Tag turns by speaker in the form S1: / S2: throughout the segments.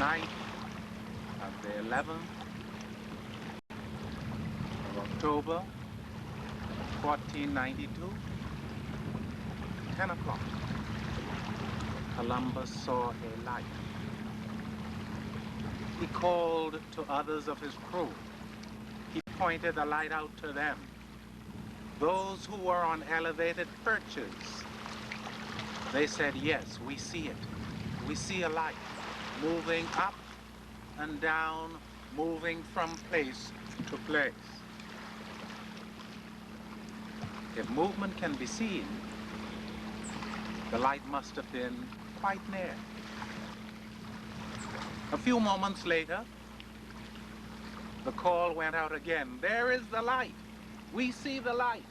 S1: night of the 11th of October, 1492, 10 o'clock, Columbus saw a light. He called to others of his crew. He pointed the light out to them. Those who were on elevated perches, they said, yes, we see it. We see a light moving up and down, moving from place to place. If movement can be seen, the light must have been quite near. A few moments later, the call went out again. There is the light. We see the light.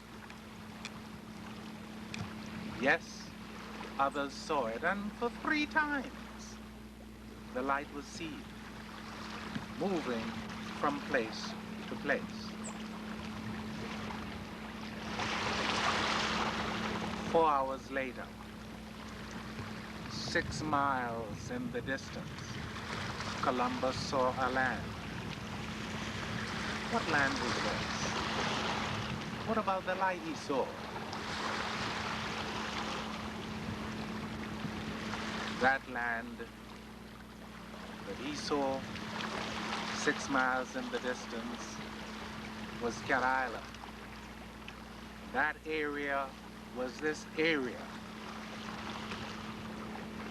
S1: Yes, others saw it, and for 3 times the light was seen, moving from place to place. Four hours later, 6 miles in the distance, Columbus saw a land. What land was this? What about the light he saw? That land that he saw 6 miles in the distance was Cat Island. That area was this area.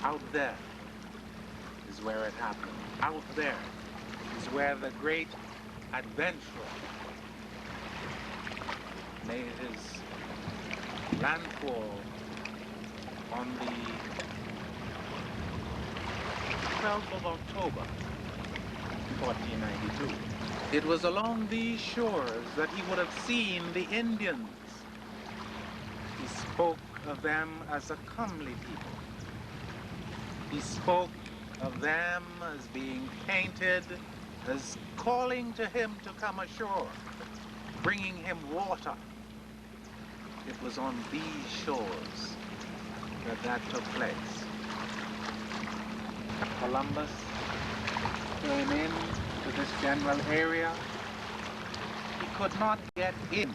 S1: Out there is where it happened. Out there is where the great adventurer made his landfall on the 12th of October, 1492. It was along these shores that he would have seen the Indians. He spoke of them as a comely people. He spoke of them as being painted, as calling to him to come ashore, bringing him water. It was on these shores that took place. Columbus came in to this general area. He could not get in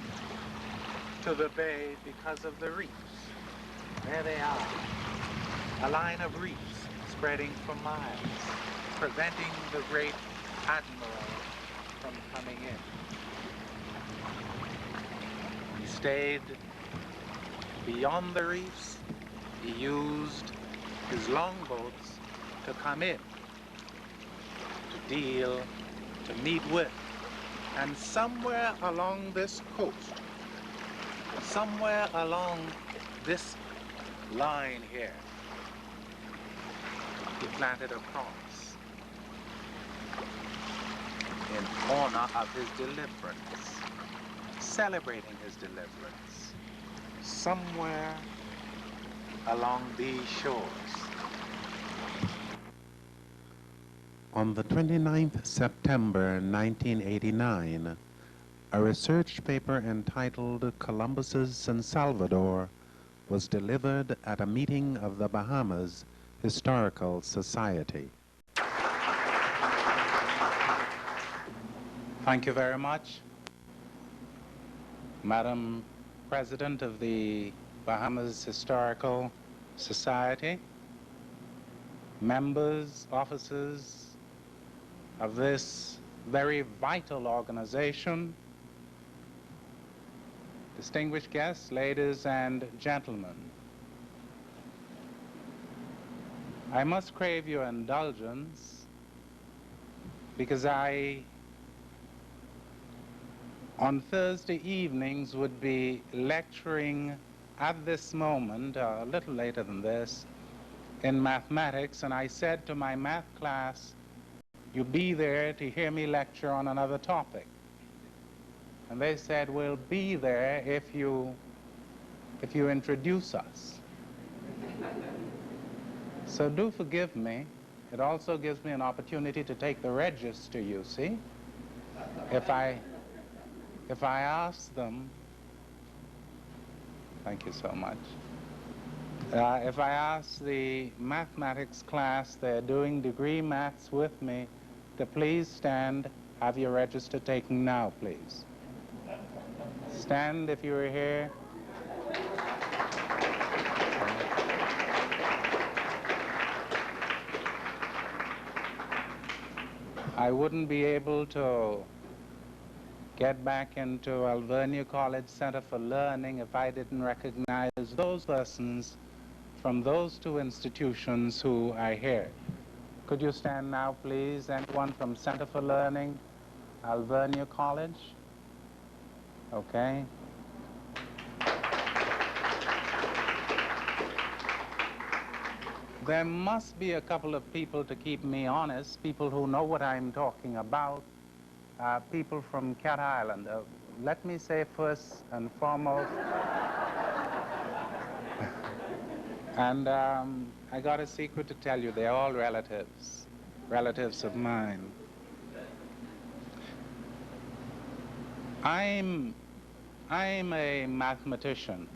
S1: to the bay because of the reefs. There they are, a line of reefs spreading for miles, preventing the great admiral from coming in. He stayed beyond the reefs. He used his longboats to come in, to deal, to meet with. And somewhere along this coast, somewhere along this line here, he planted a cross in honor of his deliverance, celebrating his deliverance, somewhere along these shores. On the 29th September 1989, a research paper entitled Columbus's and Salvador was delivered at a meeting of the Bahamas Historical Society. Thank you very much, Madam President of the Bahamas Historical Society, members, officers of this very vital organization, distinguished guests, ladies and gentlemen. I must crave your indulgence because on Thursday evenings would be lecturing at this moment, a little later than this, in mathematics, and I said to my math class, you be there to hear me lecture on another topic. And they said, we'll be there if you introduce us. So do forgive me. It also gives me an opportunity to take the register, you see. If I ask them, thank you so much. If I ask the mathematics class, they're doing degree maths with me, to please stand, have your register taken now, please. Stand if you were here. I wouldn't be able to get back into Alvernia College Center for Learning if I didn't recognize those persons from those two institutions who are here. Could you stand now, please? Anyone from Center for Learning, Alvernia College? Okay. There must be a couple of people to keep me honest, people who know what I'm talking about, people from Cat Island. Let me say first and foremost, and I got a secret to tell you, they're all relatives, relatives of mine. I'm a mathematician.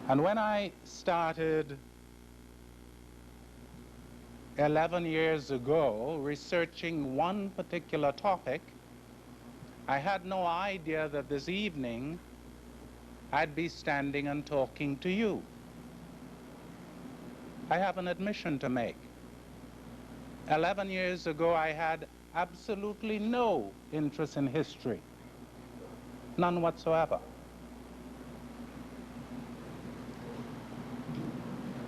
S1: And when I started 11 years ago researching one particular topic, I had no idea that this evening I'd be standing and talking to you. I have an admission to make. 11 years ago, I had absolutely no interest in history, none whatsoever.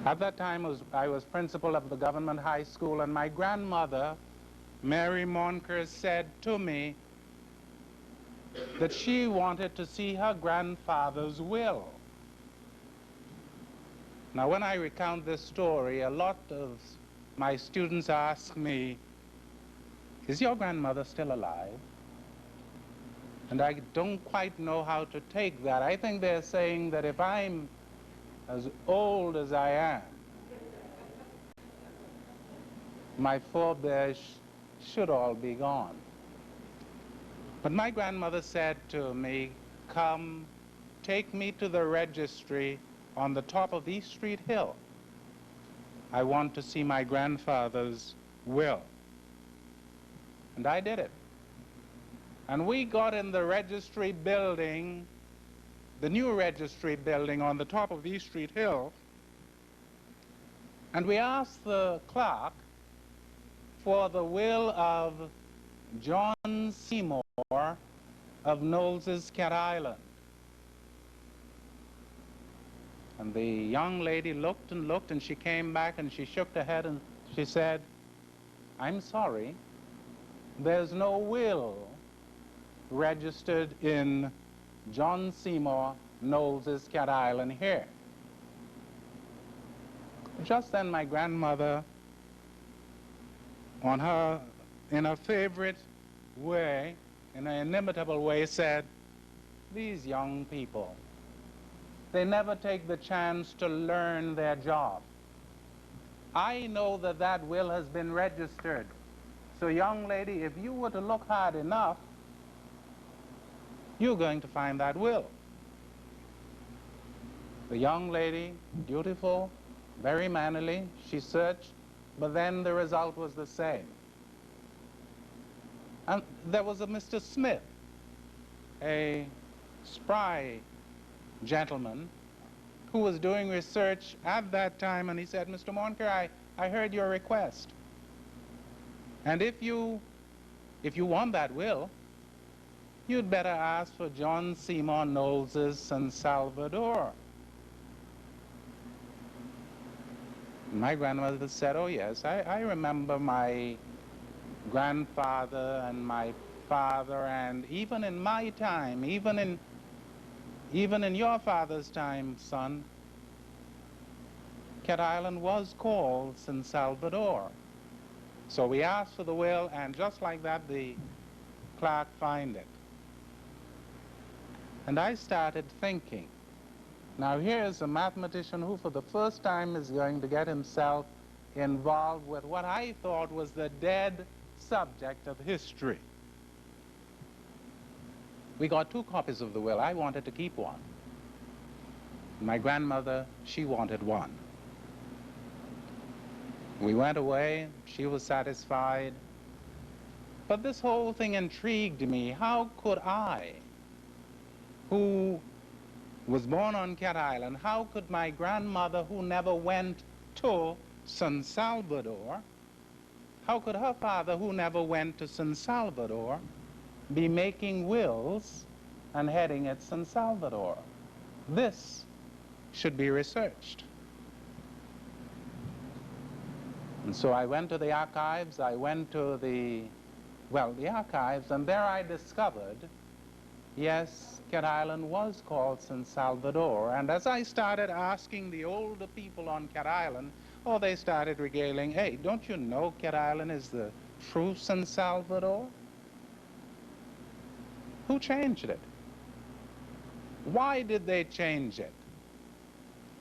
S1: At that time, I was principal of the government high school, and my grandmother, Eris Moncur, said to me that she wanted to see her grandfather's will. Now, when I recount this story, a lot of my students ask me, is your grandmother still alive? And I don't quite know how to take that. I think they're saying that if I'm as old as I am, my forebears should all be gone. But my grandmother said to me, come, take me to the registry on the top of East Street Hill. I want to see my grandfather's will. And I did it. And we got in the registry building, the new registry building on the top of East Street Hill, and we asked the clerk for the will of John Seymour of Knowles's Cat Island. And the young lady looked and looked, and she came back and she shook her head and she said, I'm sorry, there's no will registered in John Seymour Knowles's Cat Island here. Just then my grandmother, in her favorite way, in an inimitable way, said, these young people, they never take the chance to learn their job. I know that that will has been registered. So young lady, if you were to look hard enough, you're going to find that will. The young lady, beautiful, very mannerly, she searched, but then the result was the same. And there was a Mr. Smith, a spry gentleman who was doing research at that time, and he said, Mr. Moncur, I heard your request. And if you want that will, you'd better ask for John Seymour Knowles's and Salvador. My grandmother said, oh yes, I remember my grandfather and my father, and even in my time, even in your father's time, son, Cat Island was called San Salvador. So we asked for the will, and just like that, the clerk found it. And I started thinking, now here's a mathematician who for the first time is going to get himself involved with what I thought was the dead subject of history. We got 2 copies of the will. I wanted to keep one. My grandmother, she wanted one. We went away, she was satisfied. But this whole thing intrigued me. How could I, who was born on Cat Island, how could my grandmother, who never went to San Salvador, how could her father, who never went to San Salvador, be making wills and heading at San Salvador? This should be researched. And so I went to the archives, I went to the archives, and there I discovered, yes, Cat Island was called San Salvador. And as I started asking the older people on Cat Island, oh, they started regaling, hey, don't you know Cat Island is the true San Salvador? Who changed it? Why did they change it?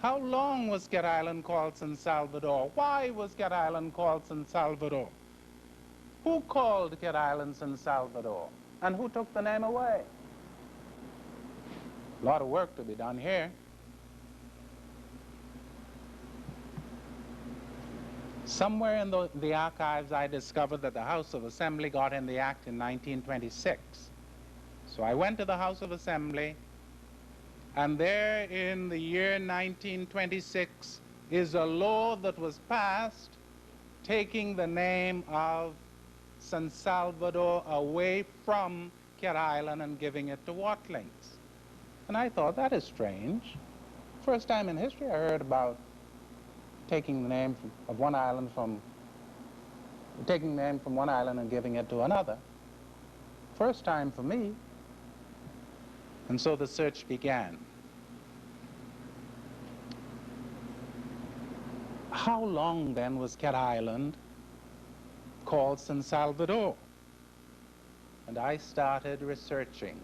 S1: How long was Cat Island called San Salvador? Why was Cat Island called San Salvador? Who called Cat Island San Salvador? And who took the name away? A lot of work to be done here. Somewhere in the archives I discovered that the House of Assembly got in the act in 1926. So I went to the House of Assembly, and there in the year 1926 is a law that was passed taking the name of San Salvador away from Cat Island and giving it to Watlings. And I thought, that is strange. First time in history I heard about taking the name of one island taking the name from one island and giving it to another. First time for me. And so the search began. How long then was Cat Island called San Salvador? And I started researching.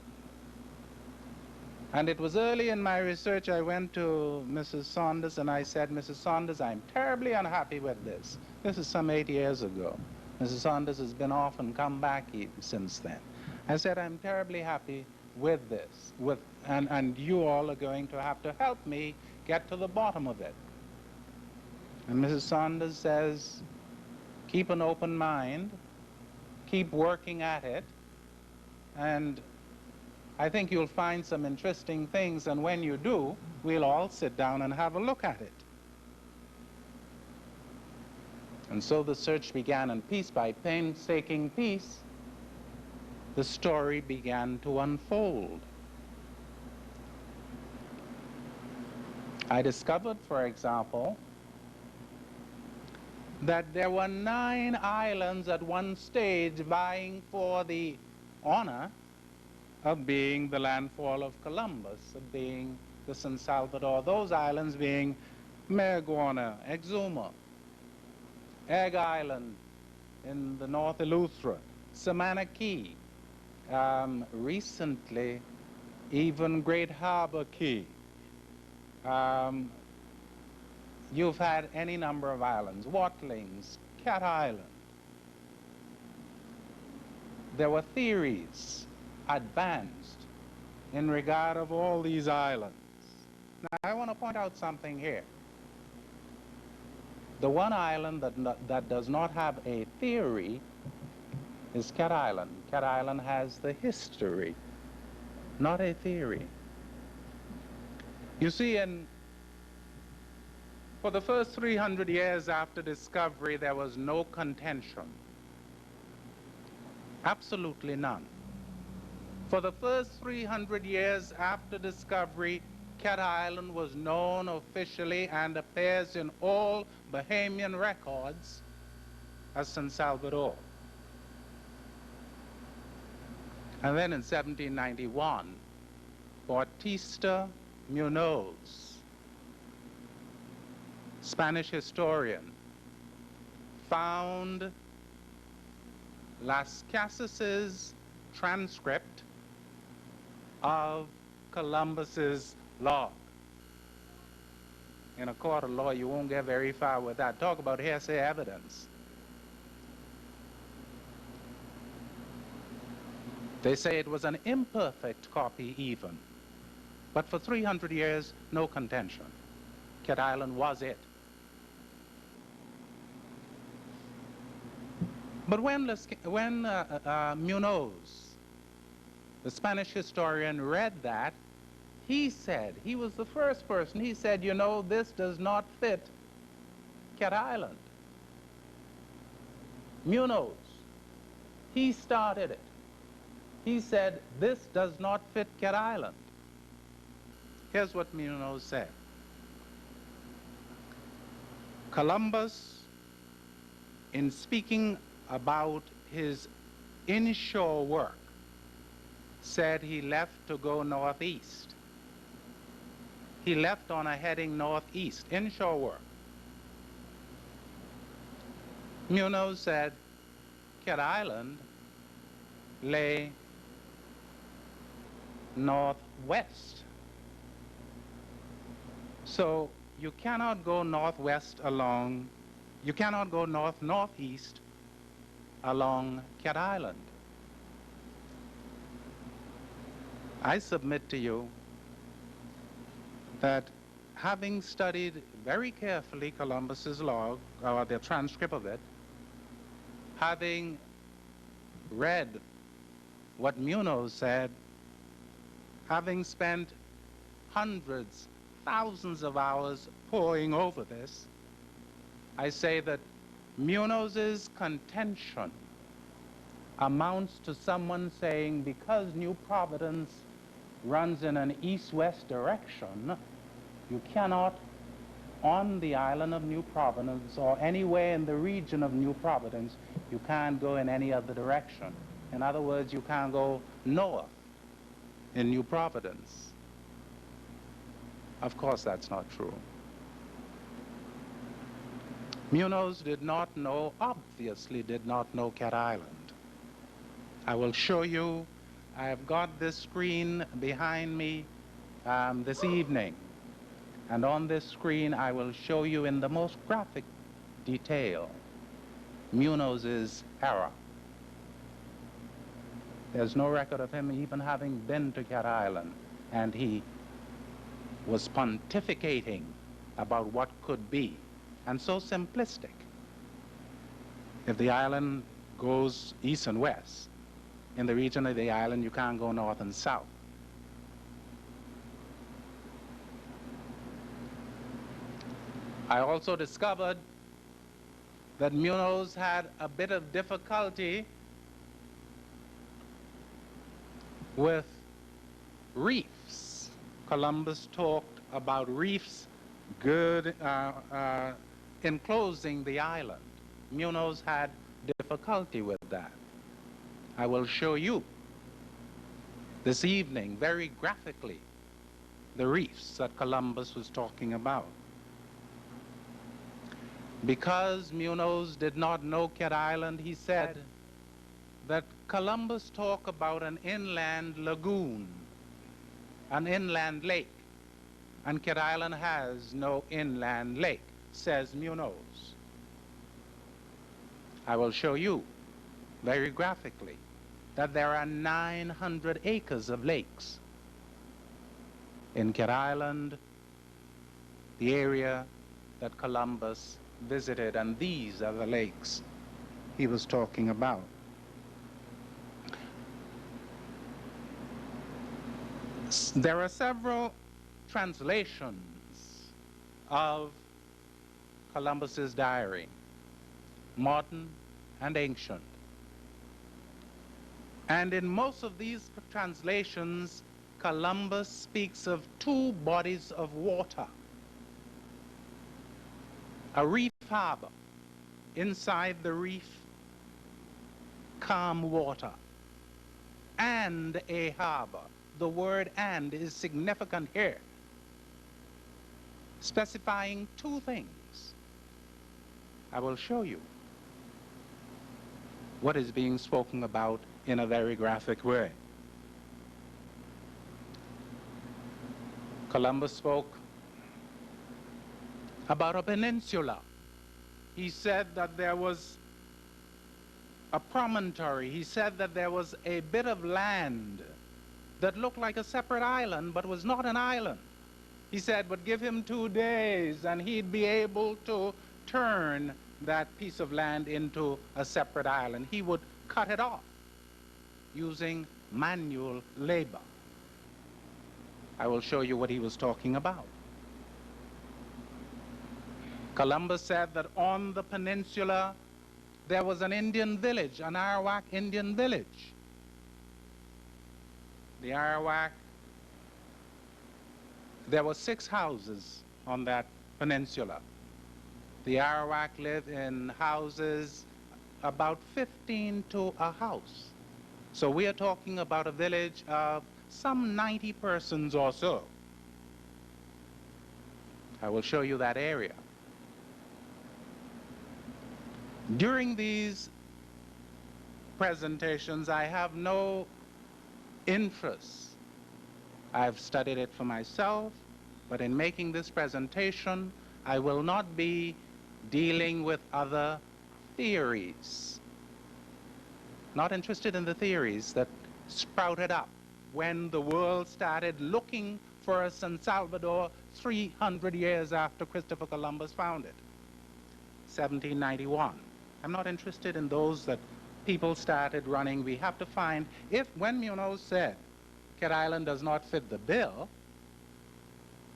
S1: And it was early in my research I went to Mrs. Saunders and I said, Mrs. Saunders, I'm terribly unhappy with this. This is some 8 years ago. Mrs. Saunders has been off and come back since then. I said, I'm terribly happy with this, and you all are going to have to help me get to the bottom of it. And Mrs. Saunders says, keep an open mind, keep working at it, and I think you'll find some interesting things, and when you do, we'll all sit down and have a look at it. And so the search began, and piece by painstaking piece, the story began to unfold. I discovered, for example, that there were 9 islands at one stage vying for the honor of being the landfall of Columbus, of being the San Salvador. Those islands being Mayaguana, Exuma, Egg Island in the North Eleuthera, Samana Key, recently even Great Harbor Key. You've had any number of islands, Watlings, Cat Island. There were theories advanced in regard of all these islands. Now, I want to point out something here. The one island that does not have a theory is Cat Island. Cat Island has the history, not a theory. You see, for the first 300 years after discovery, there was no contention. Absolutely none. For the first 300 years after discovery, Cat Island was known officially and appears in all Bahamian records as San Salvador. And then in 1791, Bautista Munoz, Spanish historian, found Las Casas's transcript of Columbus's log. In a court of law, you won't get very far with that. Talk about hearsay evidence. They say it was an imperfect copy even. But for 300 years, no contention. Cat Island was it. But when Munoz, the Spanish historian, read that, he said, he was the first person, he said, you know, this does not fit Cat Island. Munoz, he started it. He said, this does not fit Cat Island. Here's what Munoz said. Columbus, in speaking about his inshore work, said he left to go northeast. He left on a heading northeast, inshore work. Munoz said Cat Island lay northwest. So you cannot go northwest along, you cannot go northeast along Cat Island. I submit to you that having studied very carefully Columbus's log, or the transcript of it, having read what Munoz said, having spent hundreds, thousands of hours poring over this, I say that Munoz's contention amounts to someone saying because New Providence runs in an east-west direction, you cannot, on the island of New Providence or anywhere in the region of New Providence, you can't go in any other direction. In other words, you can't go north in New Providence. Of course, that's not true. Munoz did not know, obviously did not know Cat Island. I will show you, I have got this screen behind me this evening. And on this screen, I will show you in the most graphic detail Munoz's error. There's no record of him even having been to Cat Island, and he was pontificating about what could be, and so simplistic. If the island goes east and west, in the region of the island you can't go north and south. I also discovered that Munoz had a bit of difficulty with reefs. Columbus talked about reefs enclosing the island. Munoz had difficulty with that. I will show you this evening very graphically the reefs that Columbus was talking about. Because Munoz did not know Cat Island, he said that Columbus talked about an inland lagoon, an inland lake, and Cat Island has no inland lake, says Munoz. I will show you very graphically that there are 900 acres of lakes in Cat Island, the area that Columbus visited, and these are the lakes he was talking about. There are several translations of Columbus's diary, modern and ancient. And in most of these translations, Columbus speaks of two bodies of water: a reef harbor, inside the reef, calm water, and a harbor. The word "and" is significant here, specifying two things. I will show you what is being spoken about in a very graphic way. Columbus spoke about a peninsula. He said that there was a promontory. He said that there was a bit of land that looked like a separate island but was not an island. He said, but give him 2 days and he'd be able to turn that piece of land into a separate island. He would cut it off using manual labor. I will show you what he was talking about. Columbus said that on the peninsula there was an Indian village, an Arawak Indian village. The Arawak, there were 6 houses on that peninsula. The Arawak live in houses about 15 to a house. So we are talking about a village of some 90 persons or so. I will show you that area. During these presentations, I have no interest. I've studied it for myself, but in making this presentation, I will not be dealing with other theories. Not interested in the theories that sprouted up when the world started looking for a San Salvador 300 years after Christopher Columbus found it, 1791. I'm not interested in those that people started running. We have to find, when Munoz said Cat Island does not fit the bill,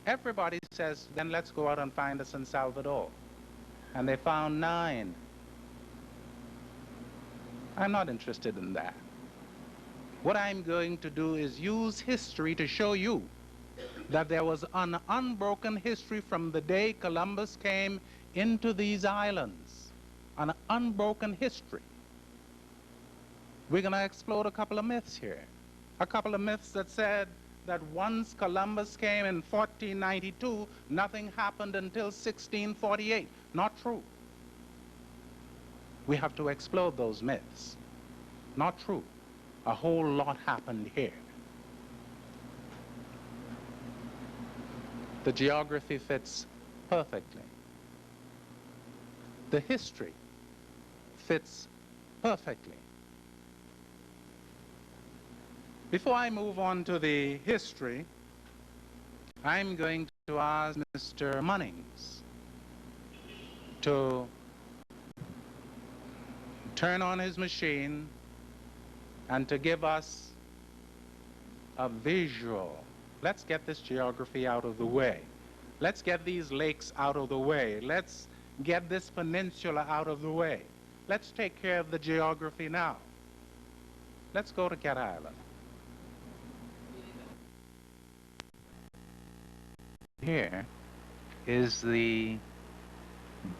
S1: everybody says, then let's go out and find a San Salvador. And they found 9. I'm not interested in that. What I'm going to do is use history to show you that there was an unbroken history from the day Columbus came into these islands, an unbroken history. We're going to explode a couple of myths here. A couple of myths that said that once Columbus came in 1492, nothing happened until 1648. Not true. We have to explode those myths. Not true. A whole lot happened here. The geography fits perfectly. The history fits perfectly. Before I move on to the history, I'm going to ask Mr. Munnings to turn on his machine and to give us a visual. Let's get this geography out of the way. Let's get these lakes out of the way. Let's get this peninsula out of the way. Let's take care of the geography now. Let's go to Cat Island. Here is the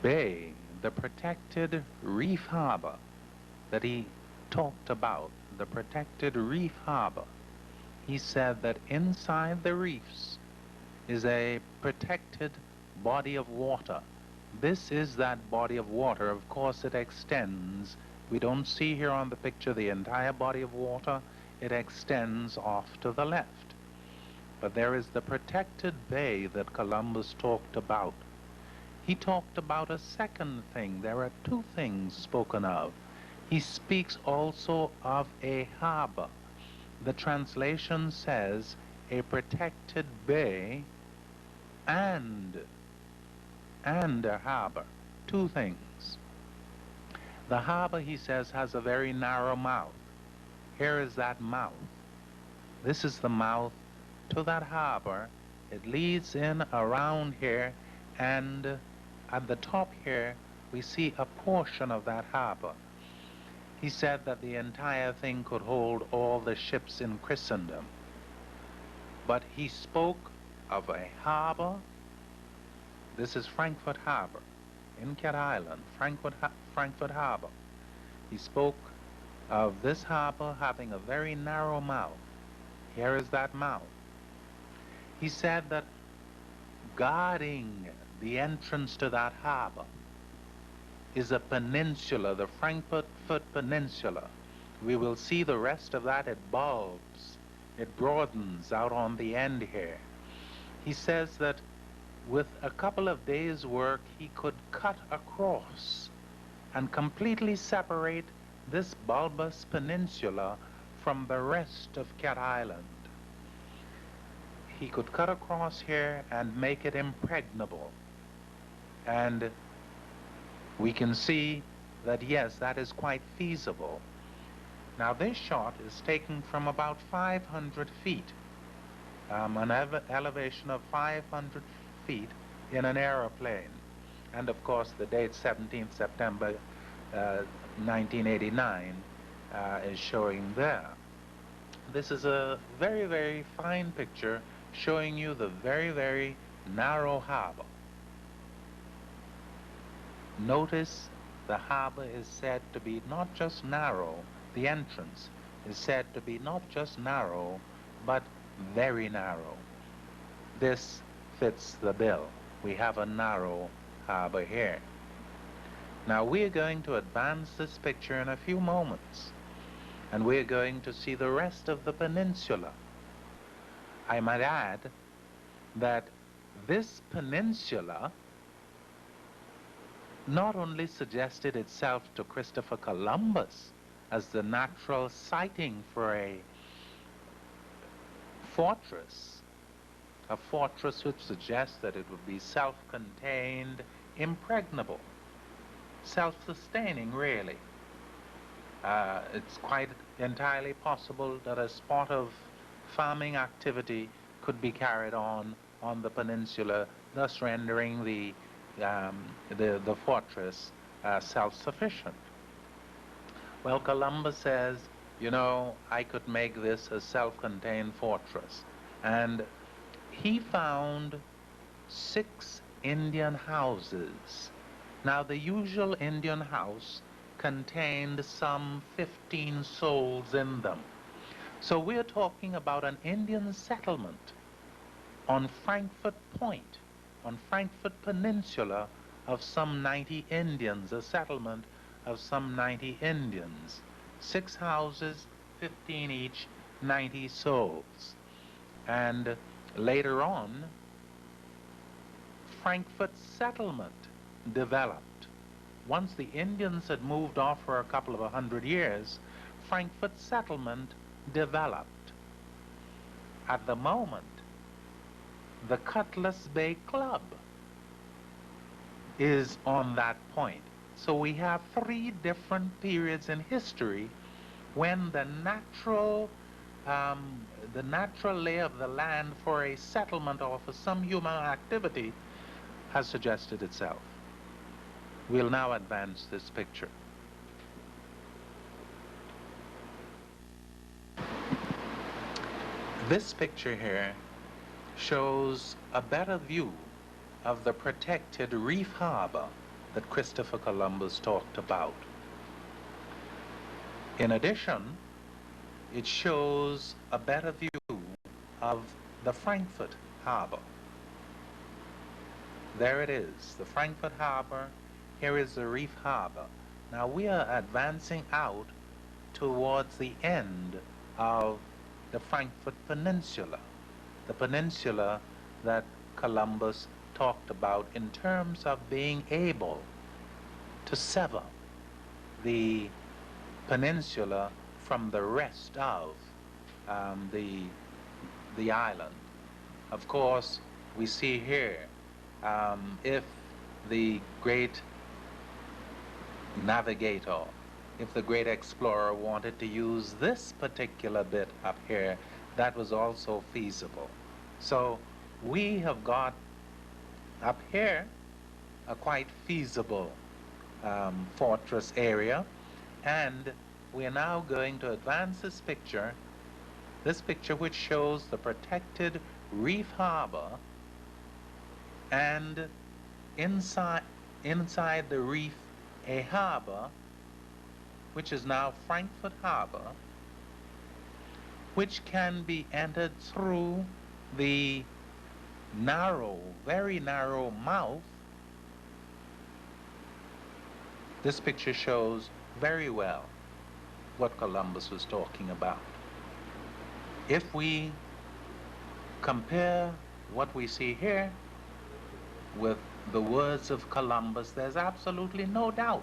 S1: bay, the protected reef harbor that he talked about, the protected reef harbor. He said that inside the reefs is a protected body of water. This is that body of water. Of course, it extends. We don't see here on the picture the entire body of water. It extends off to the left. But there is the protected bay that Columbus talked about. He talked about a second thing. There are 2 things spoken of. He speaks also of a harbor. The translation says a protected bay and a harbor. 2 things. The harbor, he says, has a very narrow mouth. Here is that mouth. This is the mouth to that harbor. It leads in around here, and at the top here we see a portion of that harbor. He said that the entire thing could hold all the ships in Christendom. But he spoke of a harbor. This is Frankfurt Harbor in Cat Island, Frankfurt Harbor. He spoke of this harbor having a very narrow mouth. Here is that mouth. He said that guarding the entrance to that harbor is a peninsula, the Frankfurt Peninsula. We will see the rest of that. It bulbs, it broadens out on the end here. He says that with a couple of days' work, he could cut across and completely separate this bulbous peninsula from the rest of Cat Island. he could cut across here and make it impregnable. And we can see that, yes, that is quite feasible. Now, this shot is taken from about 500 feet, an elevation of 500 feet in an aeroplane. And of course, the date 17th September 1989 is showing there. This is a very, very fine picture showing you the very, very narrow harbor. Notice the harbor is said to be not just narrow, the entrance is said to be not just narrow, but very narrow. This fits the bill. We have a narrow harbor here. Now we're going to advance this picture in a few moments, and we're going to see the rest of the peninsula. I might add that this peninsula not only suggested itself to Christopher Columbus as the natural siting for a fortress which suggests that it would be self-contained, impregnable, self-sustaining, really. It's quite entirely possible that a spot of farming activity could be carried on the peninsula, thus rendering the fortress self-sufficient. Well, Columbus says, you know, I could make this a self-contained fortress. And he found 6 Indian houses. Now, the usual Indian house contained some 15 souls in them. So we're talking about an Indian settlement on Frankfurt Point, on Frankfurt Peninsula, of some 90 Indians, a settlement of some 90 Indians. 6 houses, 15 each, 90 souls. And later on, Frankfurt settlement developed. Once the Indians had moved off for a couple of 100 years, Frankfurt settlement developed. At the moment, the Cutlass Bay Club is on that point. So we have 3 different periods in history when the natural lay of the land for a settlement or for some human activity has suggested itself. We'll now advance this picture. This picture here shows a better view of the protected reef harbor that Christopher Columbus talked about. In addition, it shows a better view of the Frankfurt harbor. There it is, the Frankfurt harbor. Here is the reef harbor. Now we are advancing out towards the end of the Frankfurt Peninsula, the peninsula that Columbus talked about in terms of being able to sever the peninsula from the rest of the island. Of course, we see here, if the great navigator, if the great explorer wanted to use this particular bit up here, that was also feasible. So we have got up here a quite feasible fortress area, and we are now going to advance this picture which shows the protected reef harbor, and inside the reef a harbor which is now Frankfurt Harbor, which can be entered through the narrow, very narrow mouth. This picture shows very well what Columbus was talking about. If we compare what we see here with the words of Columbus, there's absolutely no doubt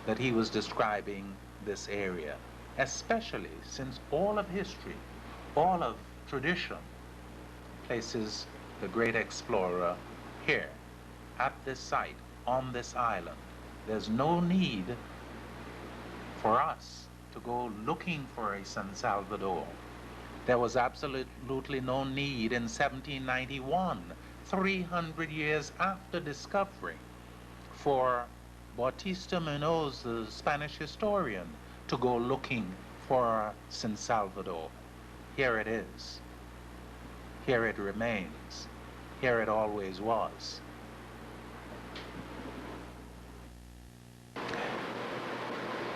S1: that he was describing this area, especially since all of history, all of tradition places the great explorer here, at this site, on this island. There's no need for us to go looking for a San Salvador. There was absolutely no need in 1791, 300 years after discovery, for Bautista Munoz, the Spanish historian, to go looking for San Salvador. Here it is. Here it remains. Here it always was.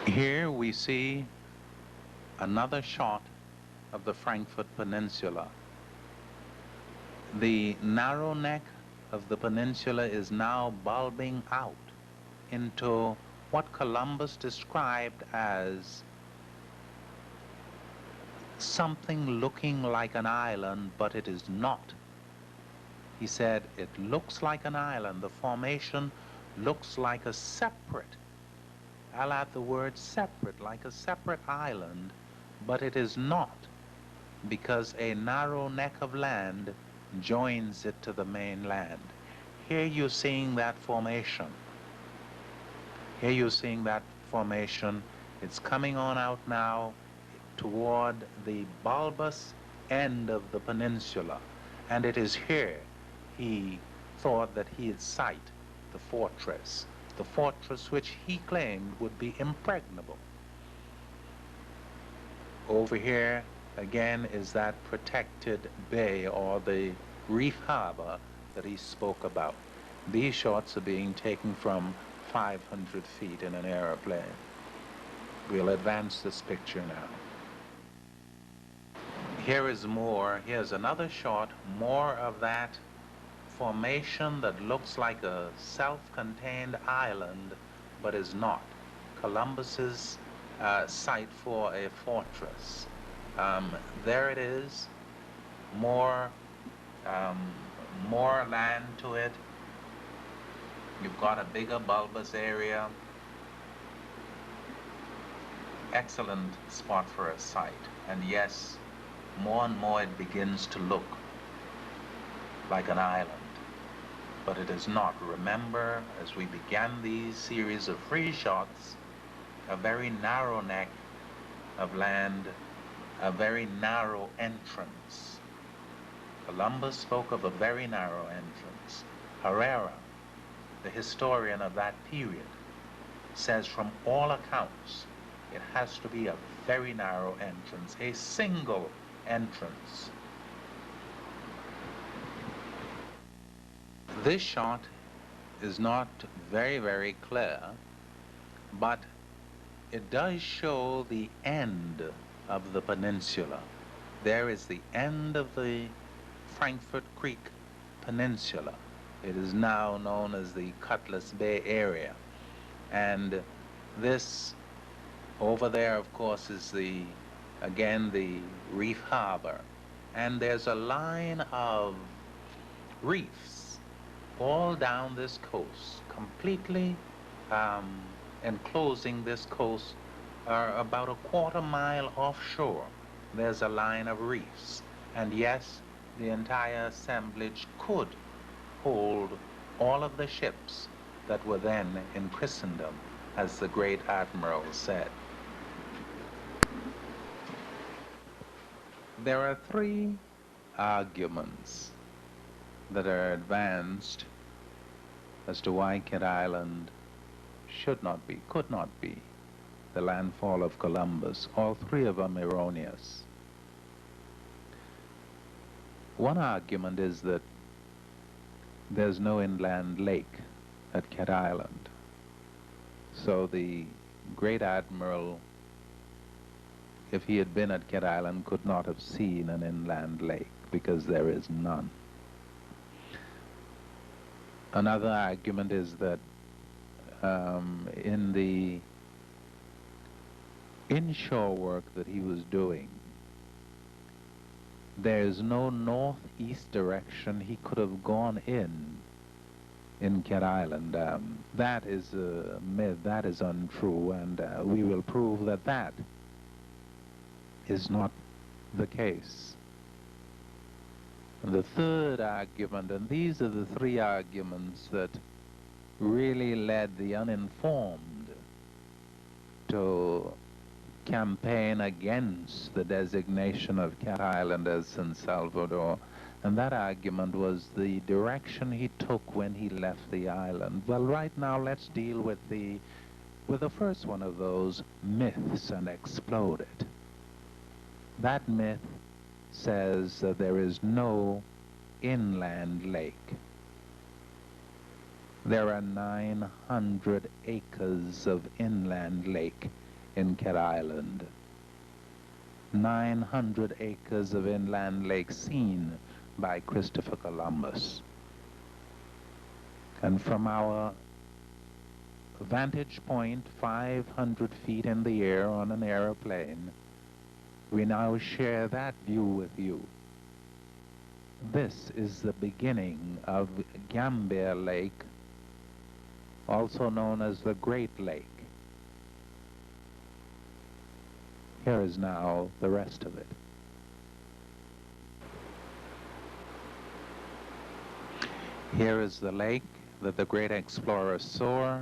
S1: Here we see another shot of the Frankfurt Peninsula. The narrow neck of the peninsula is now bulbing out into what Columbus described as something looking like an island, but it is not. He said it looks like an island. The formation looks like a separate, I'll add the word separate, like a separate island, but it is not, because a narrow neck of land joins it to the mainland. Here you're seeing that formation. Here you're seeing that formation. It's coming on out now toward the bulbous end of the peninsula, and it is here he thought that he'd sight the fortress which he claimed would be impregnable. Over here again is that protected bay, or the reef harbor that he spoke about. These shots are being taken from 500 feet in an aeroplane. We'll advance this picture now. Here is more. Here's another shot, more of that formation that looks like a self-contained island, but is not. Columbus's site for a fortress. There it is. More land to it. You've got a bigger bulbous area. Excellent spot for a site. And yes, more and more it begins to look like an island, but it is not. Remember, as we began these series of free shots, a very narrow neck of land, a very narrow entrance. Columbus spoke of a very narrow entrance. Herrera, the historian of that period, says from all accounts it has to be a very narrow entrance, a single entrance. This shot is not very, very clear, but it does show the end of the peninsula. There is the end of the Frankfurt Creek Peninsula. It is now known as the Cutlass Bay area. And this over there, of course, is again the reef harbor. And there's a line of reefs all down this coast, completely enclosing this coast, about a quarter-mile offshore. There's a line of reefs. And yes, the entire assemblage could hold all of the ships that were then in Christendom, as the great admiral said. There are three arguments that are advanced as to why Kit Island should not be, could not be, the landfall of Columbus. All three of them erroneous. One argument is that there's no inland lake at Kit Island. So the great admiral, if he had been at Kit Island, could not have seen an inland lake, because there is none. Another argument is that in the inshore work that he was doing, there is no northeast direction he could have gone in Kit Island. That is a myth, that is untrue, and we will prove that that is not the case. The third argument, and these are the three arguments that really led the uninformed to campaign against the designation of Cat Island as San Salvador. And that argument was the direction he took when he left the island. Well, right now let's deal with the first one of those myths and explode it. That myth says that there is no inland lake. There are 900 acres of inland lake in Cat Island. 900 acres of inland lake seen by Christopher Columbus. And from our vantage point, 500 feet in the air on an airplane, we now share that view with you. This is the beginning of Gambier Lake, also known as the Great Lake. Here is now the rest of it. Here is the lake that the great explorer saw,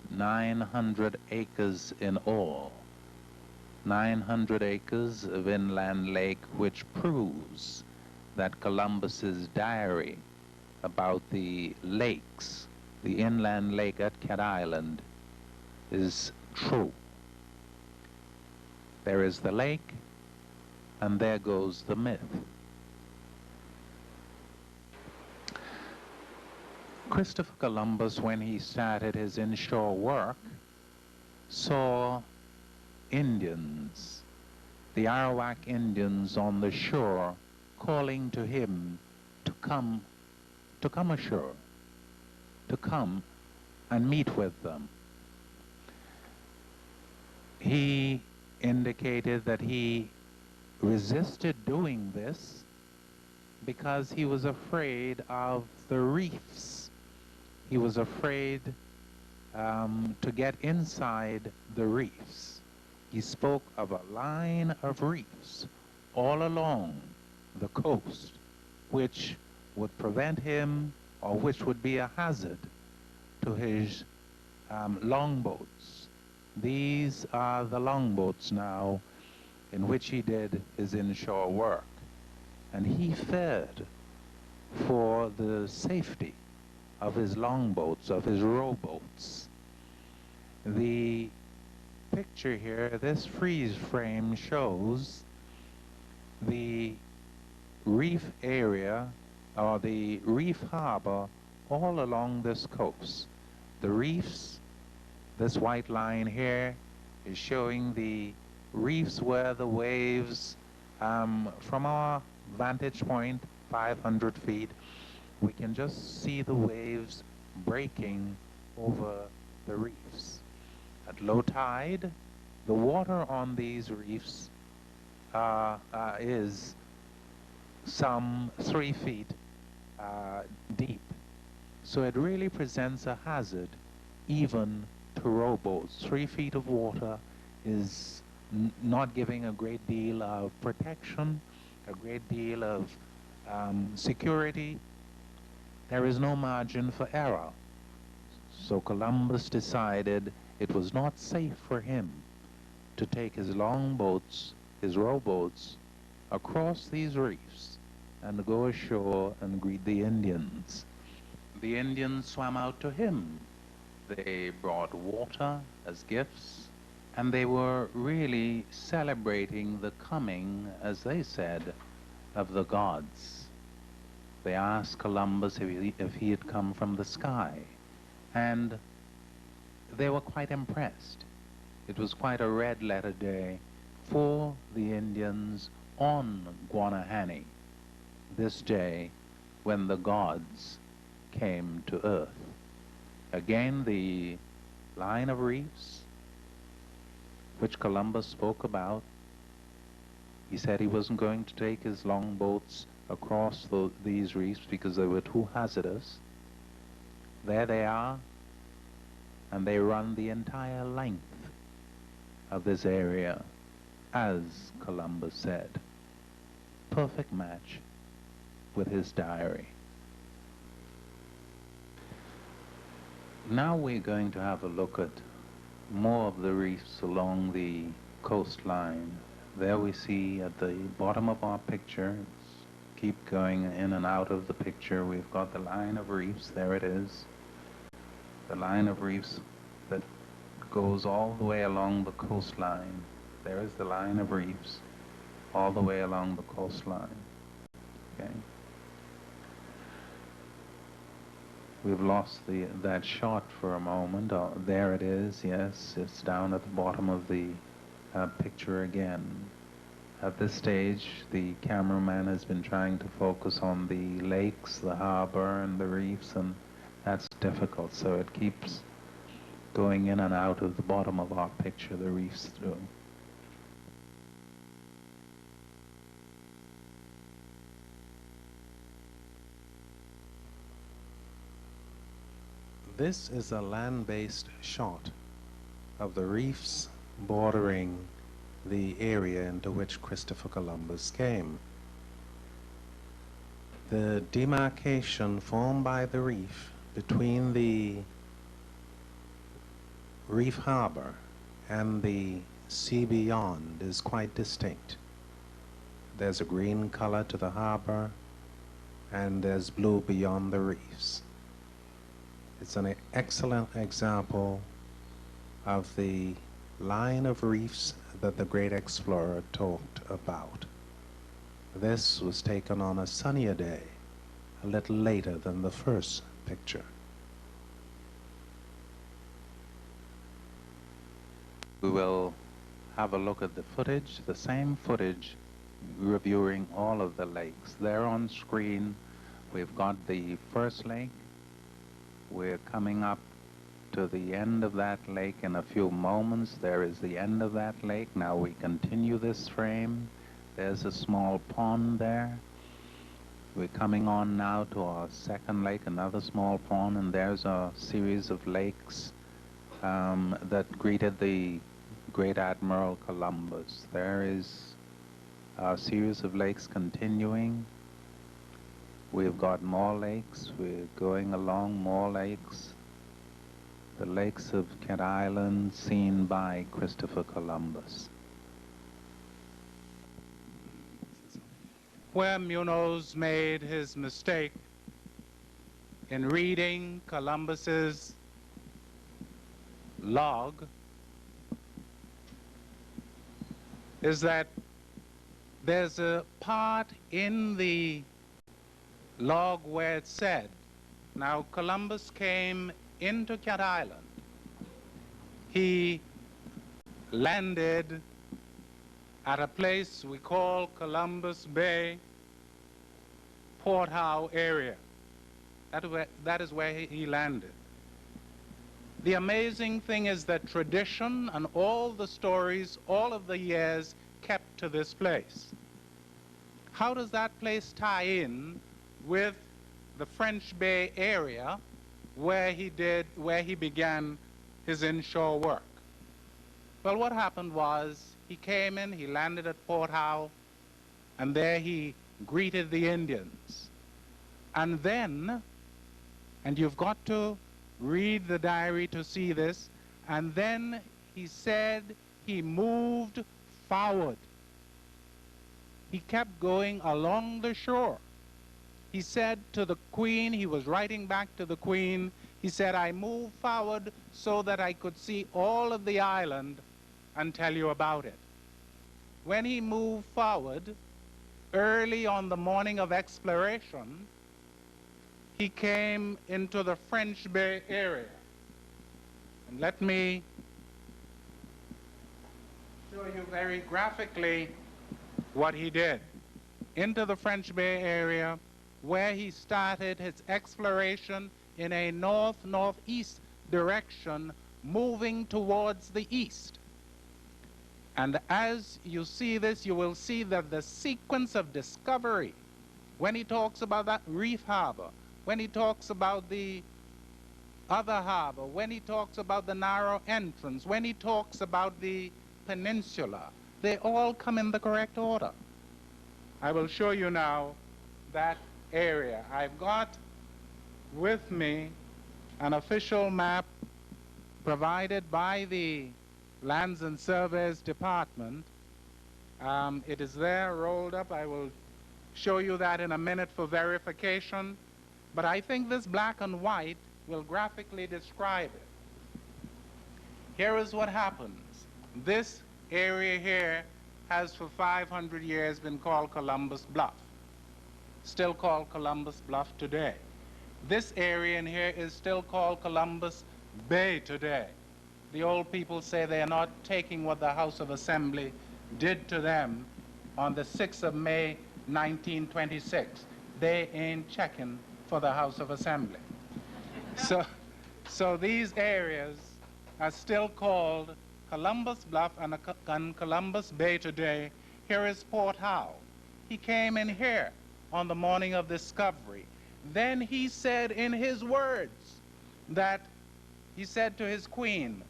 S1: 900 acres in all. 900 acres of inland lake, which proves that Columbus's diary about the lakes, the inland lake at Cat Island, is true. There is the lake, and there goes the myth. Christopher Columbus, when he started his inshore work, saw Indians, the Arawak Indians on the shore, calling to him to come ashore, to come and meet with them. He indicated that he resisted doing this because he was afraid of the reefs. He was afraid to get inside the reefs. He spoke of a line of reefs all along the coast, which would prevent him, or which would be a hazard to his longboats. These are the longboats now in which he did his inshore work. And he feared for the safety of his longboats, of his rowboats. The picture here, this freeze frame, shows the reef area, or the reef harbor, all along this coast. The reefs, this white line here, is showing the reefs where the waves, from our vantage point, 500 feet, we can just see the waves breaking over the reefs. At low tide, the water on these reefs is some 3 feet deep. So it really presents a hazard even to rowboats. 3 feet of water is not giving a great deal of protection, a great deal of security. There is no margin for error. So Columbus decided it was not safe for him to take his longboats, his rowboats, across these reefs and go ashore and greet the Indians. The Indians swam out to him. They brought water as gifts, and they were really celebrating the coming, as they said, of the gods. They asked Columbus if he had come from the sky, and they were quite impressed. It was quite a red letter day for the Indians on Guanahani, this day when the gods came to earth. Again, the line of reefs which Columbus spoke about. He said he wasn't going to take his longboats across these reefs because they were too hazardous. There they are, and they run the entire length of this area, as Columbus said. Perfect match. with his diary. Now we're going to have a look at more of the reefs along the coastline. There we see at the bottom of our picture, keep going in and out of the picture, we've got the line of reefs, there it is. The line of reefs that goes all the way along the coastline. There is the line of reefs all the way along the coastline. Okay. We've lost that shot for a moment. There it is, yes, it's down at the bottom of the picture again. At this stage, the cameraman has been trying to focus on the lakes, the harbor, and the reefs, and that's difficult, so it keeps going in and out of the bottom of our picture, the reefs through.
S2: This is a land-based shot of the reefs bordering the area into which Christopher Columbus came. The demarcation formed by the reef between the reef harbor and the sea beyond is quite distinct. There's a green color to the harbor and there's blue beyond the reefs. It's an excellent example of the line of reefs that the great explorer talked about. This was taken on a sunnier day, a little later than the first picture.
S1: We will have a look at the footage, the same footage, reviewing all of the lakes. There on screen, we've got the first lake. We're coming up to the end of that lake in a few moments. There is the end of that lake. Now we continue this frame. There's a small pond there. We're coming on now to our second lake, another small pond, and there's a series of lakes that greeted the great Admiral Columbus. There is a series of lakes continuing. We've got more lakes. We're going along more lakes. The lakes of Cat Island seen by Christopher Columbus. Where Munoz made his mistake in reading Columbus's log is that there's a part in the log where it said, now Columbus came into Cat Island. He landed at a place we call Columbus Bay, Port Howe area. That is where he landed. The amazing thing is that tradition and all the stories, all of the years, kept to this place. How does that place tie in with the French Bay area where he began his inshore work? Well, what happened was he came in, he landed at Port Howe, and there he greeted the Indians. And then, and you've got to read the diary to see this, and then he said he moved forward. He kept going along the shore. He said to the Queen, he was writing back to the Queen, he said, I moved forward so that I could see all of the island and tell you about it. When he moved forward, early on the morning of exploration, he came into the French Bay area. And let me show you very graphically what he did. Into the French Bay area, where he started his exploration in a north-northeast direction, moving towards the east. And as you see this, you will see that the sequence of discovery, when he talks about that reef harbor, when he talks about the other harbor, when he talks about the narrow entrance, when he talks about the peninsula, they all come in the correct order. I will show you now that area. I've got with me an official map provided by the Lands and Surveys Department. It is there rolled up. I will show you that in a minute for verification. But I think this black and white will graphically describe it. Here is what happens. This area here has for 500 years been called Columbus Bluff. Still called Columbus Bluff today. This area in here is still called Columbus Bay today. The old people say they are not taking what the House of Assembly did to them on the 6th of May, 1926. They ain't checking for the House of Assembly. So these areas are still called Columbus Bluff and Columbus Bay today. Here is Port Howe. He came in here on the morning of discovery. Then he said in his words that he said to his queen,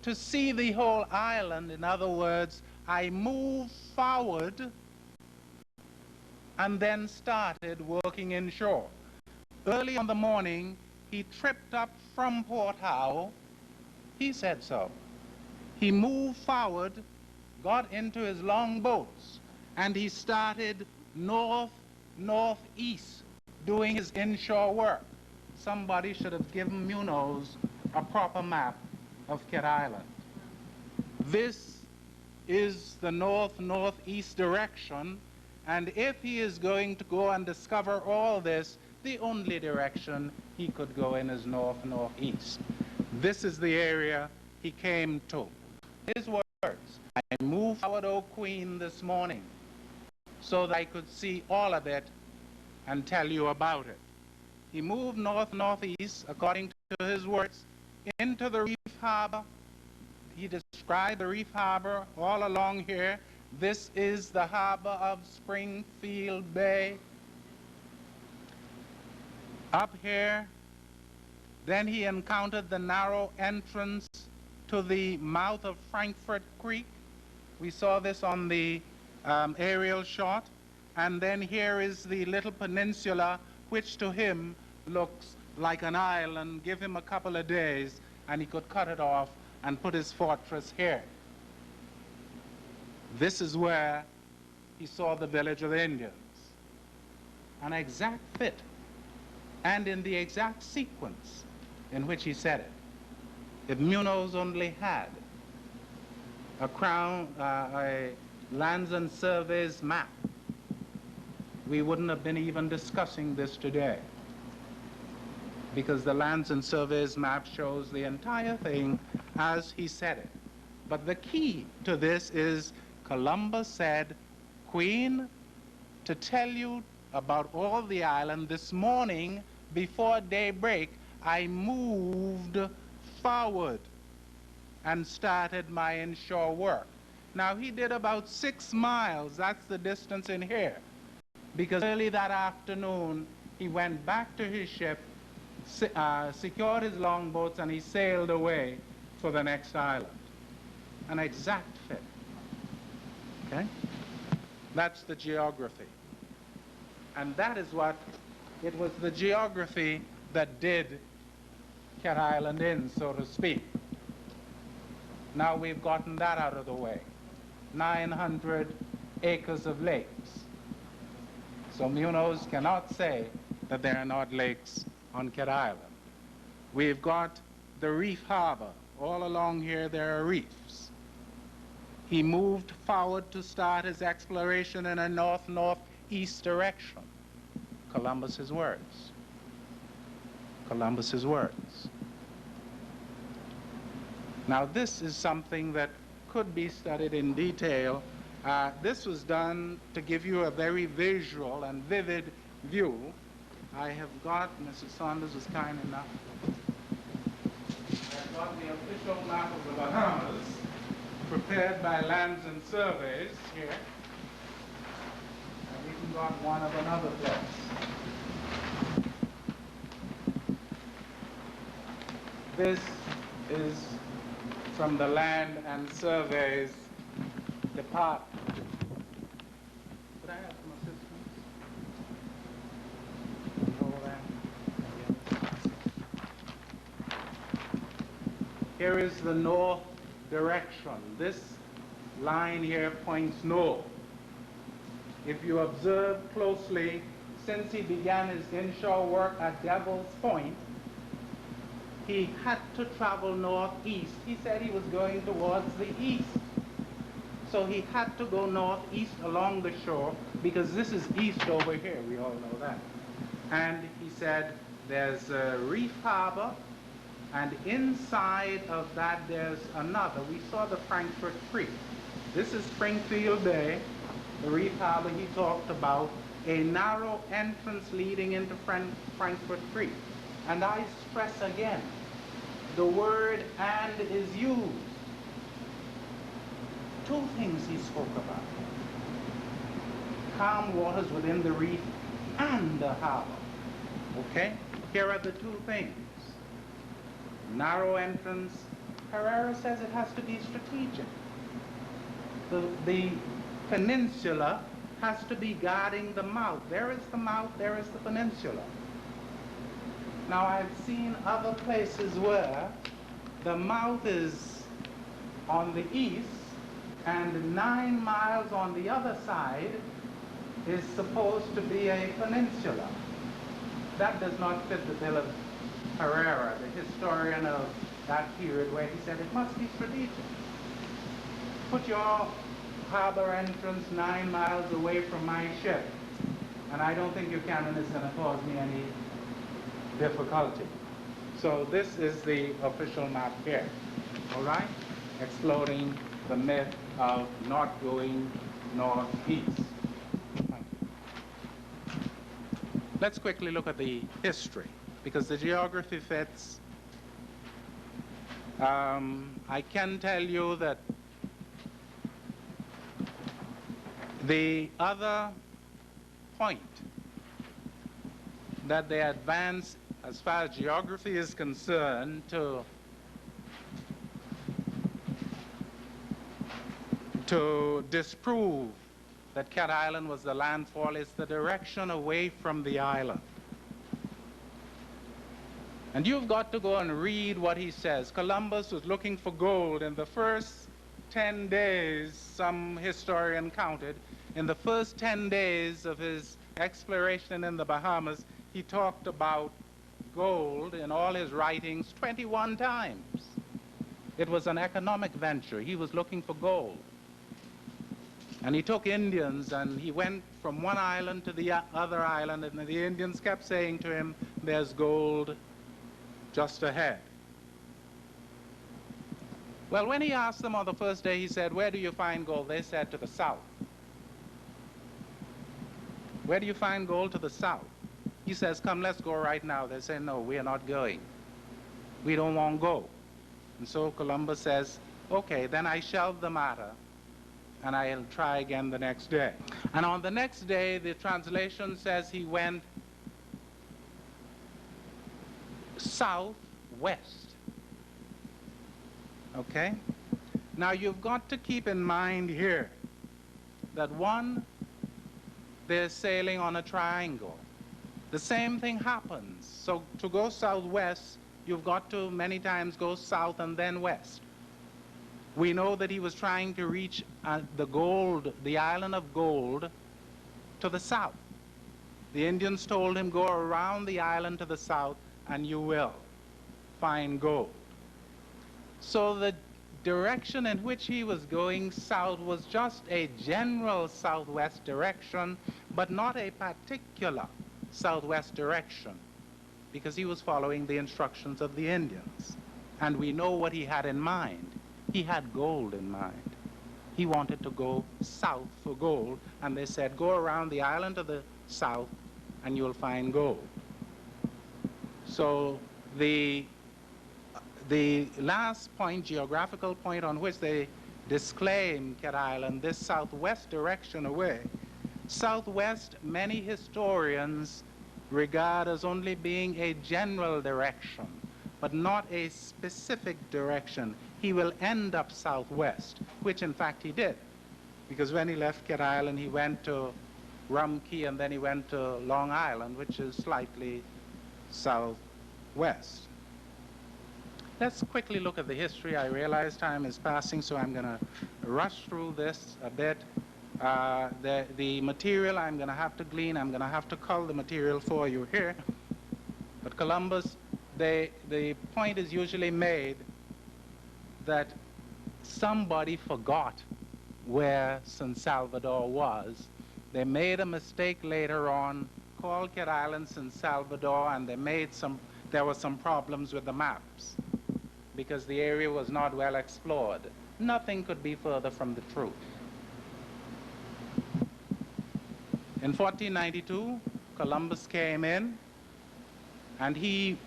S1: to see the whole island, in other words, I moved forward and then started working inshore. Early on the morning, he tripped up from Port Howe. He said so. He moved forward, got into his long boats, and he started northeast, doing his inshore work. Somebody should have given Munoz a proper map of Kit Island. This is the northeast direction, and if he is going to go and discover all this, the only direction he could go in is northeast. This is the area he came to. His words, I moved forward, O Queen, this morning so that I could see all of it and tell you about it. He moved northeast, according to his words, into the reef harbor. He described the reef harbor all along here. This is the harbor of Springfield Bay. Up here, then he encountered the narrow entrance to the mouth of Frankfurt Creek. We saw this on the aerial shot. And then here is the little peninsula, which to him looks like an island. Give him a couple of days, and he could cut it off and put his fortress here. This is where he saw the village of the Indians. An exact fit, and in the exact sequence in which he said it. If Munoz only had a Lands and Surveys map, we wouldn't have been even discussing this today, because the Lands and Surveys map shows the entire thing as he said it. But the key to this is Columbus said, Queen, to tell you about all the island, this morning before daybreak, I moved forward and started my inshore work. Now he did about 6 miles, that's the distance in here, because early that afternoon he went back to his ship, secured his longboats, and he sailed away for the next island. An exact fit. Okay? That's the geography. And that is what, it was the geography that did Cat Island in, so to speak. Now we've gotten that out of the way. 900 acres of lakes. So Munoz cannot say that there are not lakes on Cat Island. We've got the reef harbor. All along here there are reefs. He moved forward to start his exploration in a north-northeast direction. Columbus's words. Columbus's words. Now this is something that could be studied in detail. This was done to give you a very visual and vivid view. I have got, Mrs. Saunders was kind enough, I've got the official map of the Bahamas prepared by Lands and Surveys here. I've even got one of another place. This is from the Land and Surveys Department. Could I have some assistance? Here is the north direction. This line here points north. If you observe closely, since he began his inshore work at Devil's Point, he had to travel northeast. He said he was going towards the east. So he had to go northeast along the shore, because this is east over here, we all know that. And he said there's a reef harbor, and inside of that there's another. We saw the Frankfurt Creek. This is Springfield Bay, the reef harbor he talked about, a narrow entrance leading into Frankfurt Creek. And I stress again, the word "and" is used. Two things he spoke about: calm waters within the reef and the harbor. Okay? Here are the two things. Narrow entrance. Herrera says it has to be strategic. The peninsula has to be guarding the mouth. There is the mouth, there is the peninsula. Now, I've seen other places where the mouth is on the east, and 9 miles on the other side is supposed to be a peninsula. That does not fit the bill of Herrera, the historian of that period, where he said it must be strategic. Put your harbor entrance 9 miles away from my ship, and I don't think your cannon is going to cause me any difficulty. So this is the official map here, all right? Exploding the myth of not going northeast. Let's quickly look at the history, because the geography fits. I can tell you that the other point that they advance as far as geography is concerned to disprove that Cat Island was the landfall is the direction away from the island. And you've got to go and read what he says. Columbus was looking for gold in the first 10 days, some historian counted. In the first 10 days of his exploration in the Bahamas, he talked about gold in all his writings 21 times. It was an economic venture. He was looking for gold. And he took Indians, and he went from one island to the other island, and the Indians kept saying to him, "There's gold just ahead." Well, when he asked them on the first day, he said, "Where do you find gold?" They said, "To the south." "Where do you find gold?" "To the south." He says, "Come, let's go right now." They say, "No, we are not going. We don't want to go." And so Columbus says, "Okay, then I shelve the matter, and I'll try again the next day." And on the next day, the translation says he went southwest. Okay? Now, you've got to keep in mind here that one, they're sailing on a triangle. The same thing happens. So to go southwest, you've got to many times go south and then west. We know that he was trying to reach the island of gold, to the south. The Indians told him, "Go around the island to the south and you will find gold." So the direction in which he was going south was just a general southwest direction, but not a particular southwest direction, because he was following the instructions of the Indians. And we know what he had in mind. He had gold in mind. He wanted to go south for gold, and they said, "Go around the island to the south and you'll find gold." So the last point, geographical point on which they disclaim Cat Island, this southwest direction away. Southwest, many historians regard as only being a general direction, but not a specific direction. He will end up southwest, which in fact he did, because when he left Cat Island, he went to Rum Key, and then he went to Long Island, which is slightly southwest. Let's quickly look at the history. I realize time is passing, so I'm going to rush through this a bit. The material I'm going to have to glean, I'm going to have to cull the material for you here. But Columbus, the point is usually made that somebody forgot where San Salvador was. They made a mistake later on, called Cat Island San Salvador, and there were some problems with the maps because the area was not well explored. Nothing could be further from the truth. In 1492, Columbus came in and he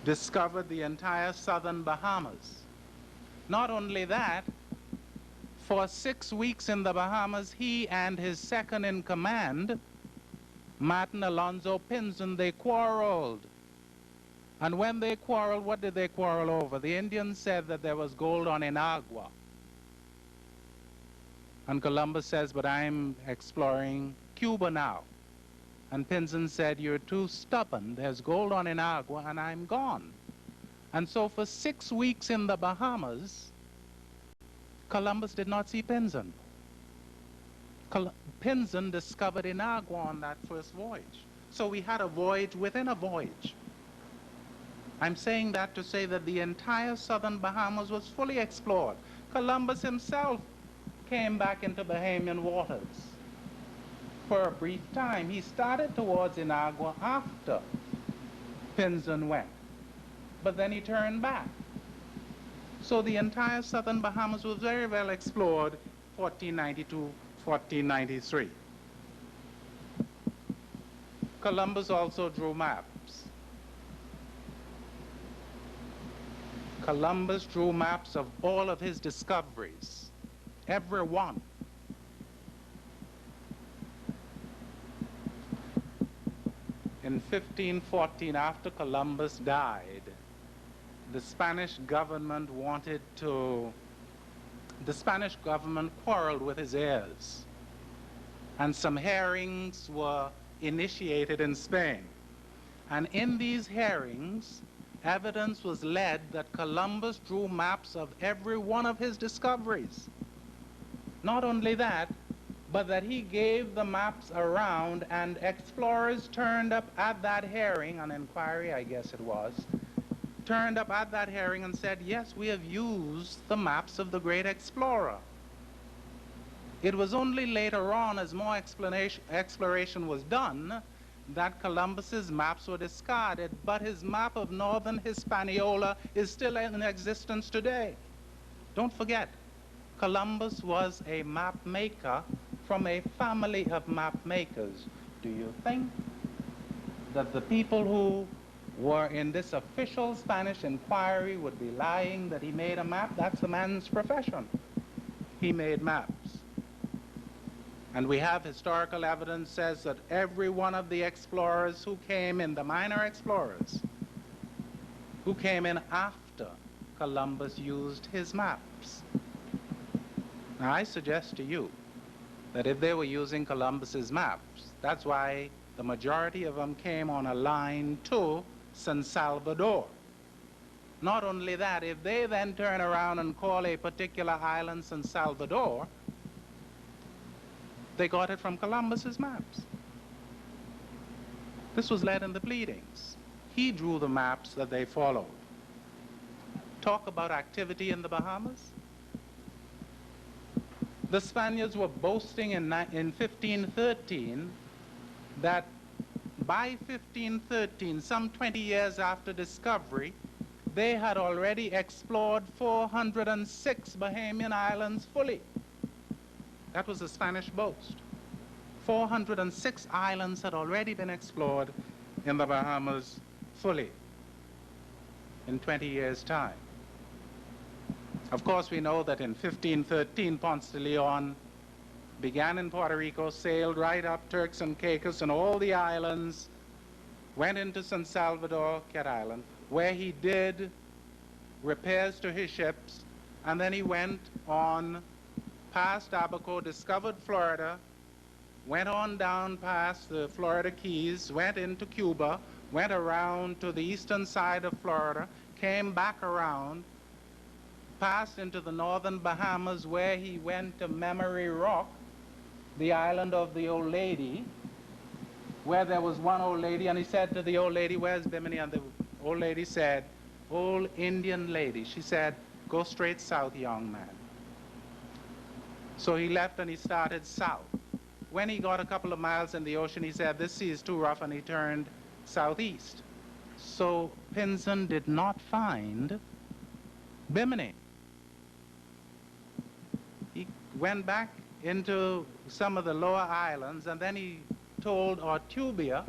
S1: discovered the entire southern Bahamas. Not only that, for 6 weeks in the Bahamas, he and his second in command, Martin Alonzo Pinzon, they quarreled. And when they quarreled, what did they quarrel over? The Indians said that there was gold on Inagua. And Columbus says, but I'm exploring Cuba now. And Pinzon said, you're too stubborn. There's gold on Inagua, and I'm gone. And so for 6 weeks in the Bahamas, Columbus did not see Pinzon. Pinzon discovered Inagua on that first voyage. So we had a voyage within a voyage. I'm saying that to say that the entire southern Bahamas was fully explored. Columbus himself came back into Bahamian waters for a brief time. He started towards Inagua after Pinzon went, but then he turned back. So the entire southern Bahamas was very well explored, 1492, 1493. Columbus also drew maps. Columbus drew maps of all of his discoveries, every one. In 1514, after Columbus died, the Spanish government quarreled with his heirs, and some hearings were initiated in Spain. And in these hearings, evidence was led that Columbus drew maps of every one of his discoveries. Not only that, but that he gave the maps around, and explorers turned up at that hearing, an inquiry I guess it was, turned up at that hearing and said, yes, we have used the maps of the great explorer. It was only later on, as more exploration was done, that Columbus's maps were discarded, but his map of northern Hispaniola is still in existence today. Don't forget, Columbus was a map maker from a family of map makers. Do you think that the people who were in this official Spanish inquiry would be lying that he made a map? That's the man's profession. He made maps. And we have historical evidence says that every one of the explorers who came in, the minor explorers, who came in after Columbus used his maps. Now I suggest to you that if they were using Columbus's maps, that's why the majority of them came on a line to San Salvador. Not only that, if they then turn around and call a particular island San Salvador, they got it from Columbus's maps. This was led in the pleadings. He drew the maps that they followed. Talk about activity in the Bahamas. The Spaniards were boasting in 1513 that by 1513, some 20 years after discovery, they had already explored 406 Bahamian islands fully. That was the Spanish boast. 406 islands had already been explored in the Bahamas fully in 20 years' time. Of course, we know that in 1513, Ponce de Leon began in Puerto Rico, sailed right up Turks and Caicos and all the islands, went into San Salvador, Cat Island, where he did repairs to his ships, and then he went on past Abaco, discovered Florida, went on down past the Florida Keys, went into Cuba, went around to the eastern side of Florida, came back around, passed into the northern Bahamas, where he went to Memory Rock, the island of the old lady, where there was one old lady, and he said to the old lady, "Where's Bimini?" And the old lady said, "Old Indian lady." She said, "Go straight south, young man." So he left and he started south. When he got a couple of miles in the ocean, he said, "This sea is too rough," and he turned southeast. So Pinzon did not find Bimini. He went back into some of the lower islands, and then he told Ortubia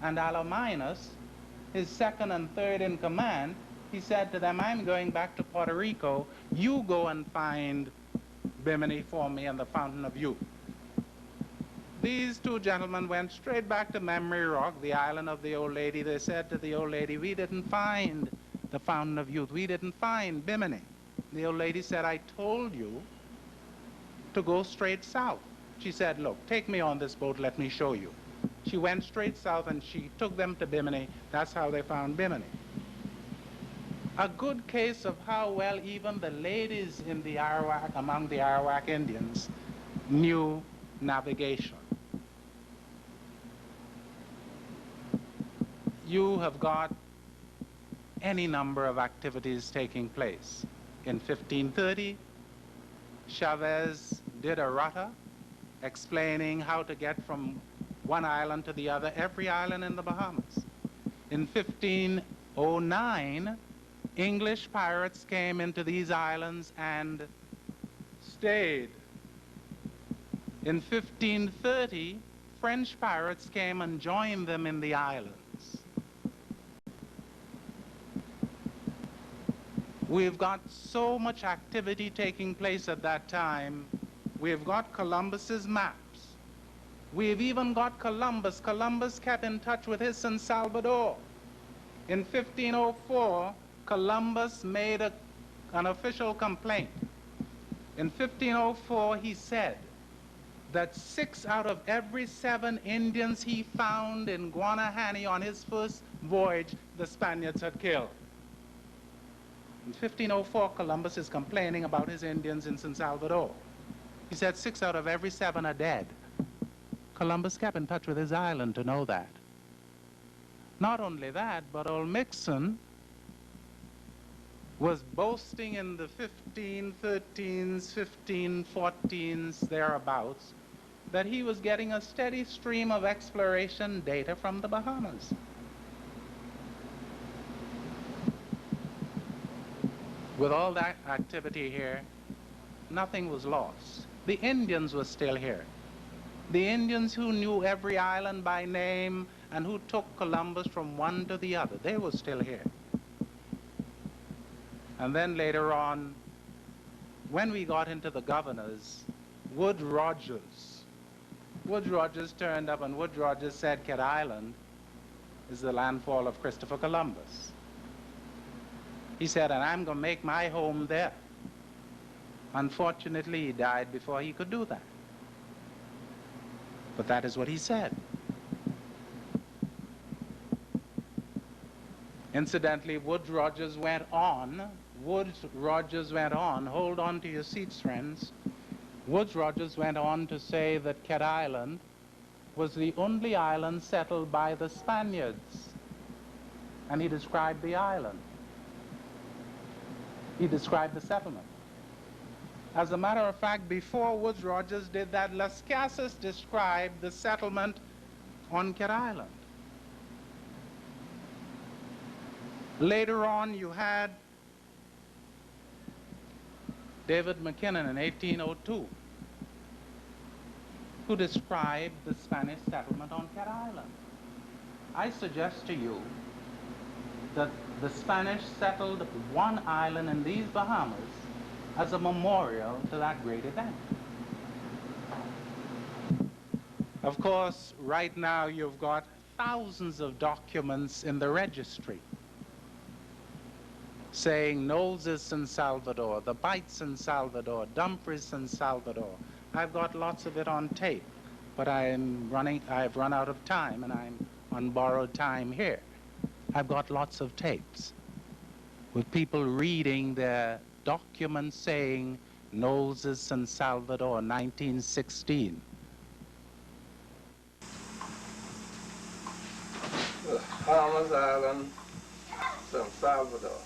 S1: and Alominus, his second and third in command, he said to them, "I'm going back to Puerto Rico. You go and find Bimini for me and the Fountain of Youth." These two gentlemen went straight back to Memory Rock, the island of the old lady. They said to the old lady, "We didn't find the Fountain of Youth. We didn't find Bimini." The old lady said, "I told you to go straight south." She said, "Look, take me on this boat, let me show you." She went straight south and she took them to Bimini. That's how they found Bimini. A good case of how well even the ladies in the Arawak, among the Arawak Indians, knew navigation. You have got any number of activities taking place. In 1530, Chavez did a rudder explaining how to get from one island to the other, every island in the Bahamas. In 1509, English pirates came into these islands and stayed. In 1530, French pirates came and joined them in the islands. We've got so much activity taking place at that time. We've got Columbus's maps. We've even got Columbus. Columbus kept in touch with his son Salvador. In 1504, Columbus made an official complaint. In 1504, he said that 6 out of every 7 Indians he found in Guanahani on his first voyage, the Spaniards had killed. In 1504, Columbus is complaining about his Indians in San Salvador. He said 6 out of every 7 are dead. Columbus kept in touch with his island to know that. Not only that, but old Mixon was boasting in the 1513s, 1514s, thereabouts, that he was getting a steady stream of exploration data from the Bahamas. With all that activity here, nothing was lost. The Indians were still here. The Indians who knew every island by name and who took Columbus from one to the other, they were still here. And then later on, when we got into the governors, Wood Rogers turned up, and Wood Rogers said Cat Island is the landfall of Christopher Columbus. He said, and I'm going to make my home there. Unfortunately, he died before he could do that. But that is what he said. Incidentally, Wood Rogers went on, hold on to your seats, friends. Wood Rogers went on to say that Cat Island was the only island settled by the Spaniards. And he described the island. He described the settlement. As a matter of fact, before Woods Rogers did that, Las Casas described the settlement on Cat Island. Later on, you had David McKinnon in 1802, who described the Spanish settlement on Cat Island. I suggest to you that the Spanish settled one island in these Bahamas as a memorial to that great event. Of course, right now you've got thousands of documents in the registry saying Knowles' San Salvador, the Bites San Salvador, Dumfries San Salvador. I've got lots of it on tape, but I've run out of time, and I'm on borrowed time here. I've got lots of tapes. with people reading their documents saying Noses San Salvador, 1916.
S3: The Bahamas Island, San Salvador.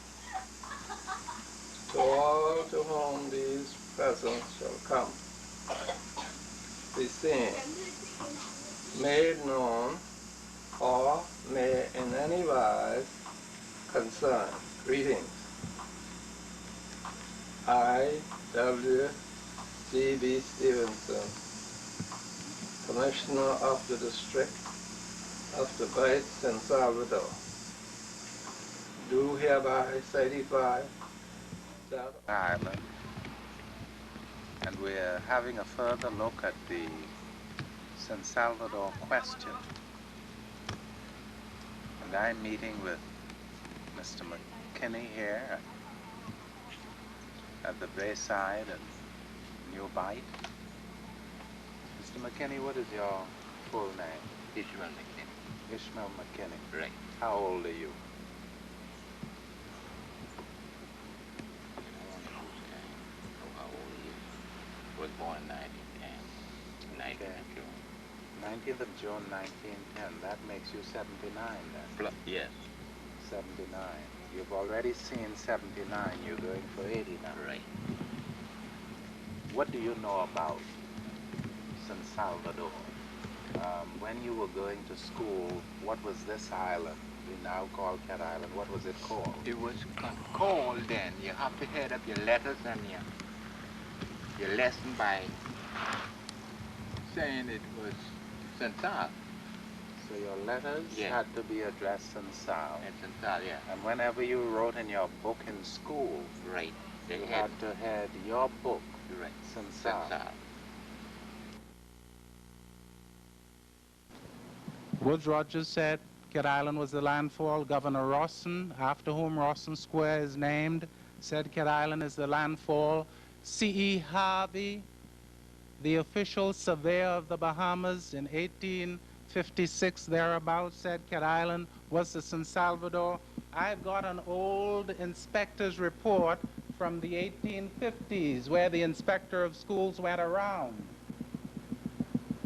S3: To all to whom these presents shall come, be seen, made known, or may in any wise concern. Greetings. I, W. C. B. Stevenson, Commissioner of the District of the Bight, San Salvador, do hereby certify that
S1: Island, and we're having a further look at the San Salvador question. And I'm meeting with Mr. McKinney here at the Bayside and New Bight. Mr. McKinney, what is your full name?
S4: Ishmael McKinney.
S1: Ishmael McKinney.
S4: Right.
S1: How old are you?
S4: How old are you? Was born 1910. 19th of June.
S1: 19th of June, 1910. That makes you 79 then.
S4: Yes.
S1: 79. You've already seen 79. You're going for 80 now.
S4: Right.
S1: What do you know about San Salvador? When you were going to school, what was this island? We now call Cat Island. What was it called?
S4: It was called then. You have to head up your letters and your lesson by saying it was Central.
S1: So your letters
S4: Yeah.
S1: had to be addressed San Sal.
S4: And Central, yeah.
S1: And whenever you wrote in your book in school,
S4: Right. They
S1: you
S4: had
S1: had to head your book
S4: right.
S1: San Sal.
S4: Central.
S1: Woodes Rogers said Cat Island was the landfall. Governor Rawson, after whom Rawson Square is named, said Cat Island is the landfall. C.E. Harvey, the official surveyor of the Bahamas in 1856 thereabouts, said Cat Island was the San Salvador. I've got an old inspector's report from the 1850s where the inspector of schools went around.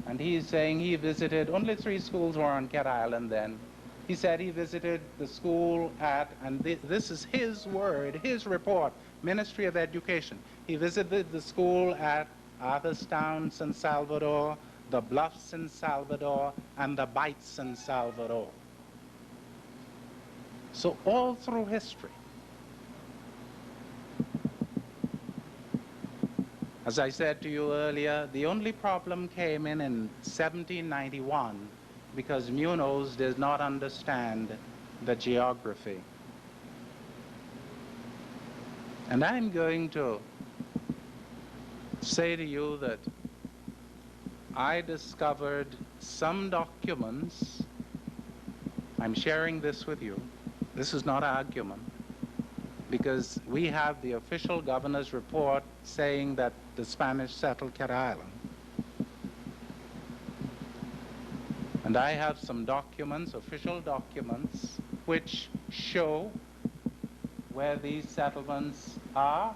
S1: And he's saying he visited, only 3 schools were on Cat Island then. He said he visited the school at, and this is his word, his report, Ministry of Education. He visited the school at Arthurstown, San Salvador, the Bluffs, San Salvador, and the Bight, San Salvador. So all through history, as I said to you earlier, the only problem came in 1791 because Munoz did not understand the geography. And I'm going to say to you that I discovered some documents. I'm sharing this with you. This is not argument, because we have the official governor's report saying that the Spanish settled Cat Island. And I have some documents, official documents, which show where these settlements are.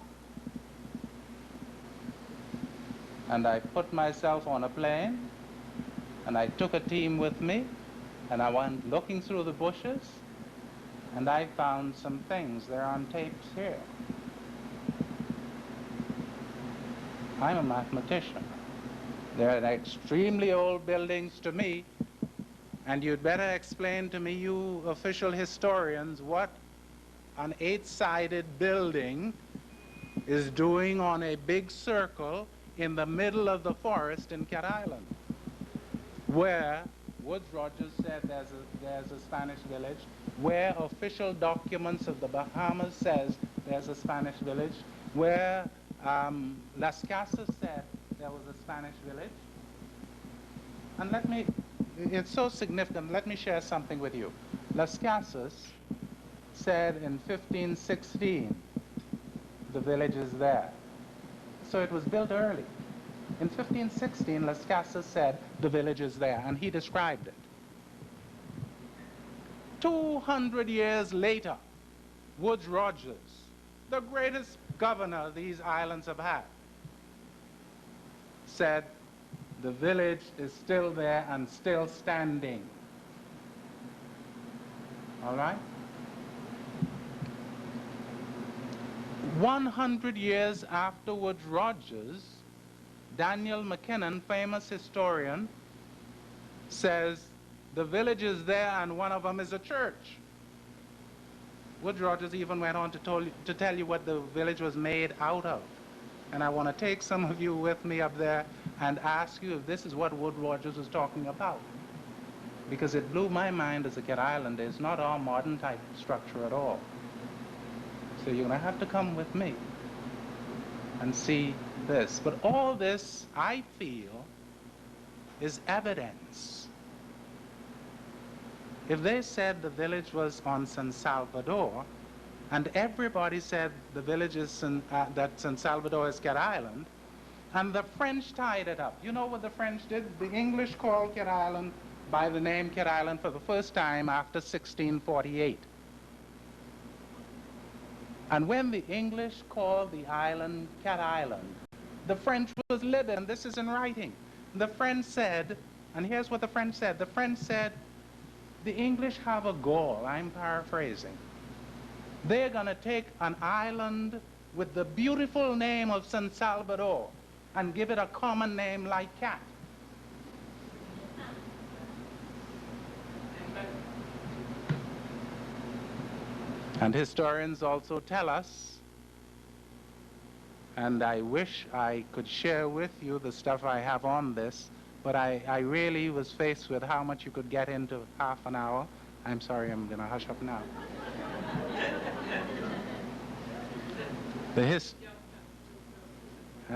S1: And I put myself on a plane, and I took a team with me, and I went looking through the bushes, and I found some things. They're on tapes here. I'm a mathematician. They're extremely old buildings to me, and you'd better explain to me, you official historians, what an 8-sided building is doing on a big circle in the middle of the forest in Cat Island, where Woodes Rogers said there's a Spanish village, where official documents of the Bahamas says there's a Spanish village, where Las Casas said there was a Spanish village. And it's so significant, let me share something with you. Las Casas said in 1516 the village is there. So it was built early. In 1516, Las Casas said the village is there, and he described it. 200 years later, Woodes Rogers, the greatest governor these islands have had, said the village is still there and still standing. All right? 100 years after Woodes Rogers, Daniel McKinnon, famous historian, says the village is there and one of them is a church. Woodes Rogers even went on to tell you what the village was made out of. And I want to take some of you with me up there and ask you if this is what Woodes Rogers was talking about. Because it blew my mind as a Cat Island. It's not our modern type structure at all. So you're going to have to come with me and see this. But all this, I feel, is evidence. If they said the village was on San Salvador, and everybody said the village is that San Salvador is Cat Island, and the French tied it up. You know what the French did? The English called Cat Island by the name Cat Island for the first time after 1648. And when the English called the island Cat Island, the French was livid, and this is in writing. The French said, and here's what the French said. The French said, the English have a goal, I'm paraphrasing. They're going to take an island with the beautiful name of San Salvador and give it a common name like Cat. And historians also tell us, and I wish I could share with you the stuff I have on this, but I really was faced with how much you could get into half an hour. I'm sorry, I'm going to hush up now.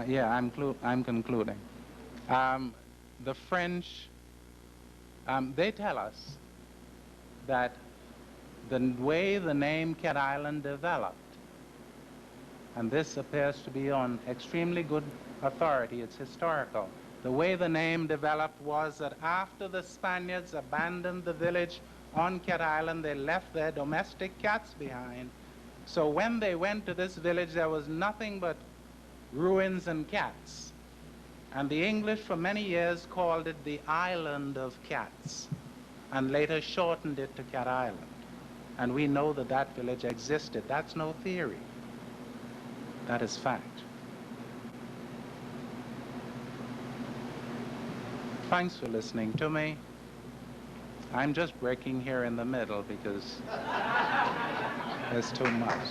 S1: Yeah, I'm concluding. The French, they tell us that the way the name Cat Island developed, and this appears to be on extremely good authority, it's historical. The way the name developed was that after the Spaniards abandoned the village on Cat Island, they left their domestic cats behind. So when they went to this village, there was nothing but ruins and cats. And the English for many years called it the Island of Cats, and later shortened it to Cat Island. And we know that that village existed. That's no theory. That is fact. Thanks for listening to me. I'm just breaking here in the middle because there's too much.